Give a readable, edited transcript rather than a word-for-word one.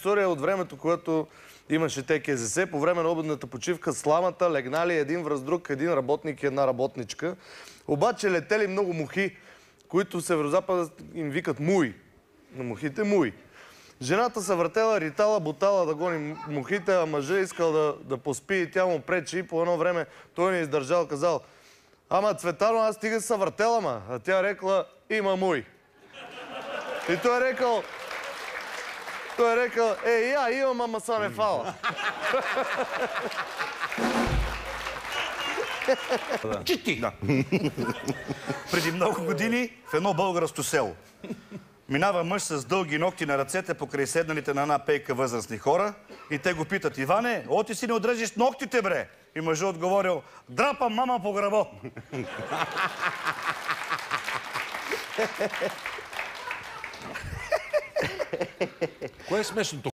история от времето, когато имаше ТКЗС. По време на обедната почивка сламата легнали един връз друг, един работник и една работничка. Обаче летели много мухи, които в Северозапада им викат муи. На мухите муи. Жената се въртела, ритала, бутала да гони мухите, а мъжа искал да поспи и тя му пречи. И по едно време той не издържал, казал: ама, Цветано, аз стига се въртела, ма. А тя рекла: има муй. И той е рекал: я имам, ама са не фала. Чети! Преди много години в едно българско село минава мъж с дълги ногти на ръцете покрай седналите на една пейка възрастни хора и те го питат: Иване, оти си не отрежеш ногтите, бре? И мъжът отговорил: драпам мама по гръбо. Кое е смешното?